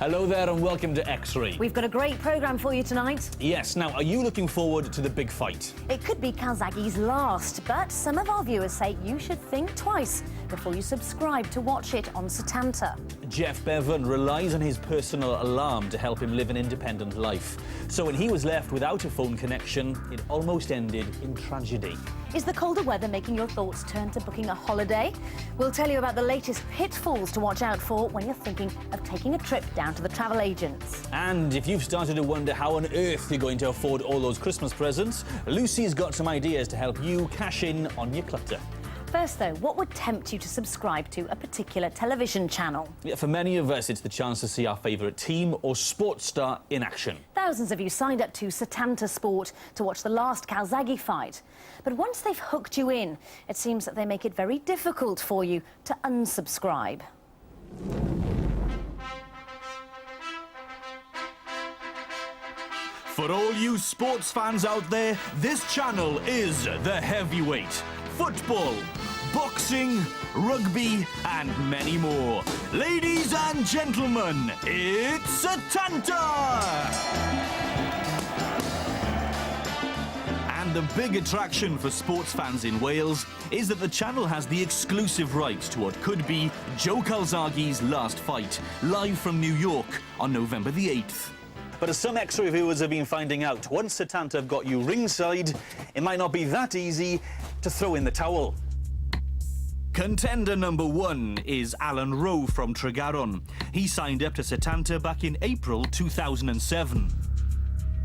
Hello there and welcome to X-Ray. We've got a great programme for you tonight. Yes, now are you looking forward to the big fight? It could be Calzaghe's last, but some of our viewers say you should think twice before you subscribe to watch it on Setanta. Jeff Bevan relies on his personal alarm to help him live an independent life. So when he was left without a phone connection, it almost ended in tragedy. Is the colder weather making your thoughts turn to booking a holiday? We'll tell you about the latest pitfalls to watch out for when you're thinking of taking a trip down to the travel agents. And if you've started to wonder how on earth you're going to afford all those Christmas presents, Lucy's got some ideas to help you cash in on your clutter. First, though, what would tempt you to subscribe to a particular television channel? Yeah, for many of us, it's the chance to see our favourite team or sports star in action. Thousands of you signed up to Setanta Sport to watch the last Calzaghe fight. But once they've hooked you in, it seems that they make it very difficult for you to unsubscribe. For all you sports fans out there, this channel is the heavyweight. Football, boxing, rugby, and many more. Ladies and gentlemen, it's Setanta! And the big attraction for sports fans in Wales is that the channel has the exclusive rights to what could be Joe Calzaghe's last fight, live from New York on November the 8th. But as some X-Ray viewers have been finding out, once Setanta have got you ringside, it might not be that easy to throw in the towel. Contender number 1 is Alan Rowe from Tregaron. He signed up to Setanta back in April 2007.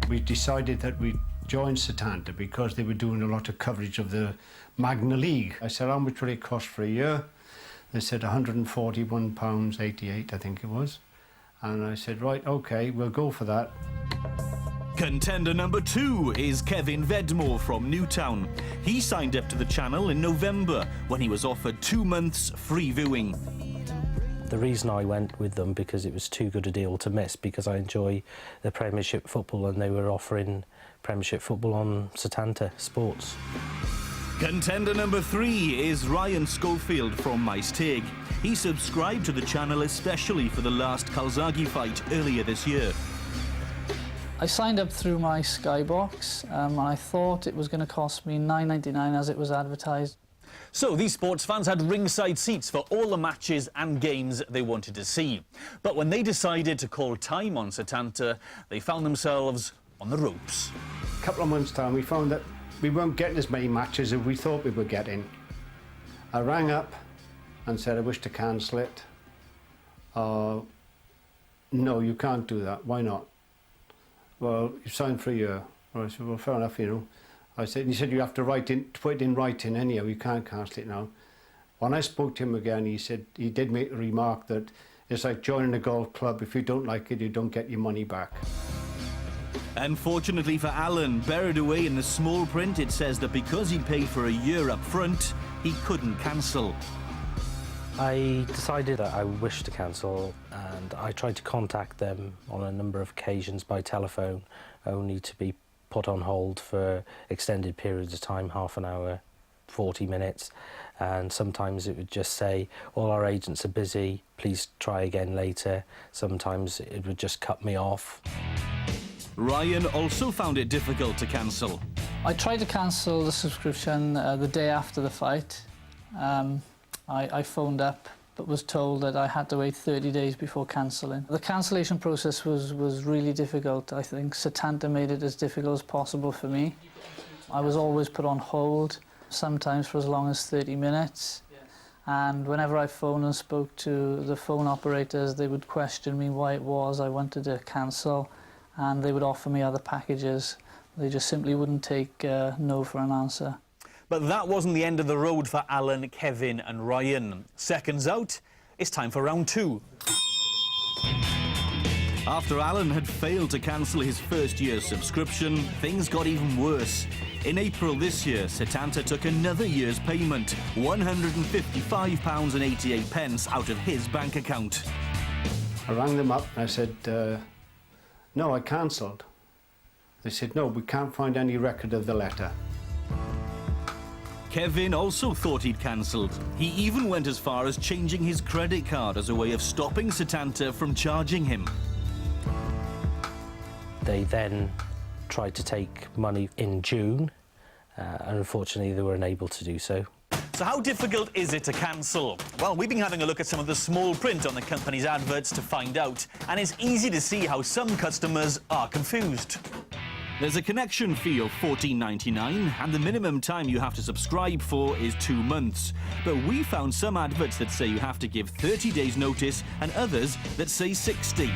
We decided that we'd join Setanta because they were doing a lot of coverage of the Magna League. I said, how much will it cost for a year? They said £141.88, I think it was. And I said, right, OK, we'll go for that. Contender number 2 is Kevin Vedmore from Newtown. He signed up to the channel in November when he was offered 2 months free viewing. The reason I went with them because it was too good a deal to miss, because I enjoy the Premiership football and they were offering Premiership football on Setanta Sports. Contender number 3 is Ryan Schofield from Maesteg. He subscribed to the channel especially for the last Calzaghe fight earlier this year. I signed up through my Skybox and I thought it was going to cost me $9.99 as it was advertised. So these sports fans had ringside seats for all the matches and games they wanted to see. But when they decided to call time on Setanta, they found themselves on the ropes. A couple of months' time, we found that we weren't getting as many matches as we thought we were getting. I rang up and said I wish to cancel it. No, you can't do that. Why not? Well, you signed for a year. Well, I said, well, fair enough, you know. I said, he said you have to put it in writing anyhow. You can't cancel it now. When I spoke to him again, he said he did make the remark that it's like joining a golf club. If you don't like it, you don't get your money back. Unfortunately for Alan, buried away in the small print, it says that because he paid for a year up front, he couldn't cancel. I decided that I wished to cancel and I tried to contact them on a number of occasions by telephone, only to be put on hold for extended periods of time, half an hour, 40 minutes, and sometimes it would just say, all our agents are busy, please try again later. Sometimes it would just cut me off. Ryan also found it difficult to cancel. I tried to cancel the subscription the day after the fight. I phoned up but was told that I had to wait 30 days before cancelling. The cancellation process was really difficult. I think Setanta made it as difficult as possible for me. I was always put on hold, sometimes for as long as 30 minutes. And whenever I phoned and spoke to the phone operators, they would question me why it was I wanted to cancel, and they would offer me other packages. They just simply wouldn't take no for an answer. But that wasn't the end of the road for Alan, Kevin and Ryan. Seconds out, it's time for round 2. After Alan had failed to cancel his first year's subscription, things got even worse. In April this year, Setanta took another year's payment, £155.88 out of his bank account. I rang them up and I said, no, I cancelled. They said, no, we can't find any record of the letter. Kevin also thought he'd cancelled. He even went as far as changing his credit card as a way of stopping Setanta from charging him. They then tried to take money in June, and unfortunately they were unable to do so. So how difficult is it to cancel? Well, we've been having a look at some of the small print on the company's adverts to find out, and it's easy to see how some customers are confused. There's a connection fee of $14.99 and the minimum time you have to subscribe for is 2 months. But we found some adverts that say you have to give 30 days notice and others that say 60.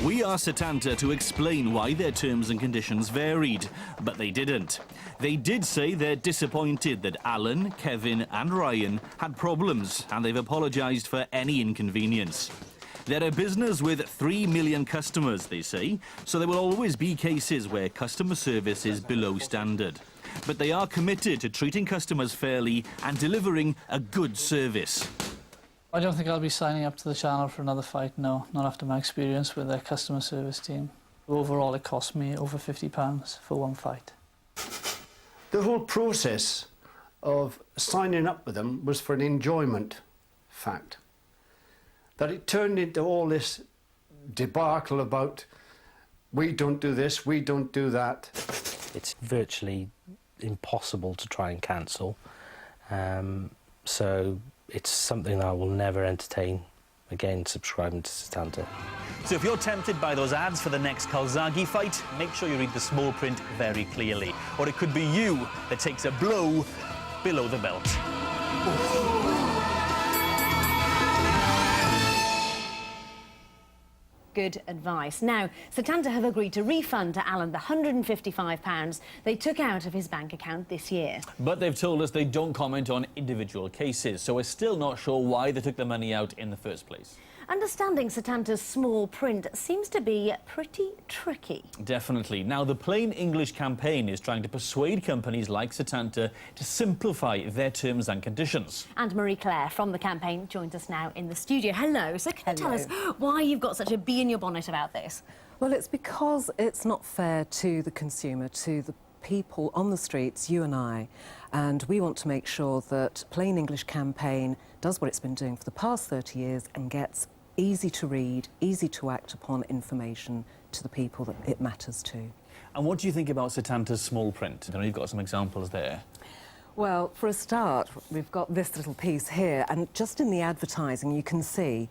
We asked Setanta to explain why their terms and conditions varied, but they didn't. They did say they're disappointed that Alan, Kevin and Ryan had problems and they've apologised for any inconvenience. They're a business with 3 million customers, they say, so there will always be cases where customer service is below standard. But they are committed to treating customers fairly and delivering a good service. I don't think I'll be signing up to the channel for another fight, no, not after my experience with their customer service team. Overall, it cost me over £50 for one fight. The whole process of signing up with them was for an enjoyment fact. That it turned into all this debacle about we don't do this, we don't do that. It's virtually impossible to try and cancel, so it's something that I will never entertain again, subscribing to Setanta. So if you're tempted by those ads for the next Calzaghe fight, make sure you read the small print very clearly, or it could be you that takes a blow below the belt. Good advice. Now, Setanta have agreed to refund to Alan the £155 they took out of his bank account this year. But they've told us they don't comment on individual cases, so we're still not sure why they took the money out in the first place. Understanding Setanta's small print seems to be pretty tricky. Definitely. Now, the Plain English campaign is trying to persuade companies like Setanta to simplify their terms and conditions. And Marie-Claire from the campaign joins us now in the studio. Hello. So can you tell us why you've got such a bee in your bonnet about this? Well, it's because it's not fair to the consumer, to the people on the streets, you and I, and we want to make sure that Plain English campaign does what it's been doing for the past 30 years and gets easy to read, easy to act upon information to the people that it matters to. And what do you think about Setanta's small print? I know you've got some examples there. Well, for a start, we've got this little piece here, and just in the advertising you can see,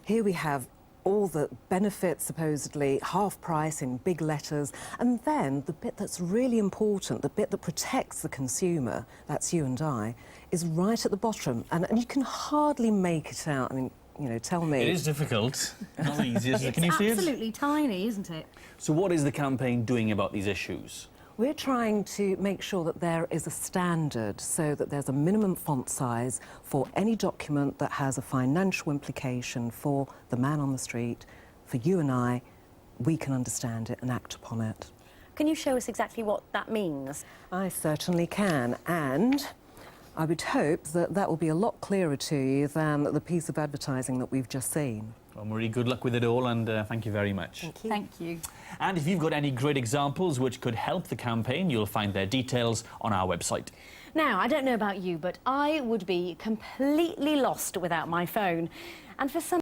here we have all the benefits, supposedly half price in big letters, and then the bit that's really important, the bit that protects the consumer, that's you and I, is right at the bottom, and you can hardly make it out. I mean, you know, tell me. It is difficult. Not easy, is it? Can you see it? It's absolutely tiny, isn't it? So what is the campaign doing about these issues? We're trying to make sure that there is a standard, so that there's a minimum font size for any document that has a financial implication for the man on the street, for you and I. We can understand it and act upon it. Can you show us exactly what that means? I certainly can, and I would hope that that will be a lot clearer to you than the piece of advertising that we've just seen. Well, Marie, good luck with it all, and thank you very much. Thank you. Thank you. And if you've got any great examples which could help the campaign, you'll find their details on our website. Now, I don't know about you, but I would be completely lost without my phone. And for some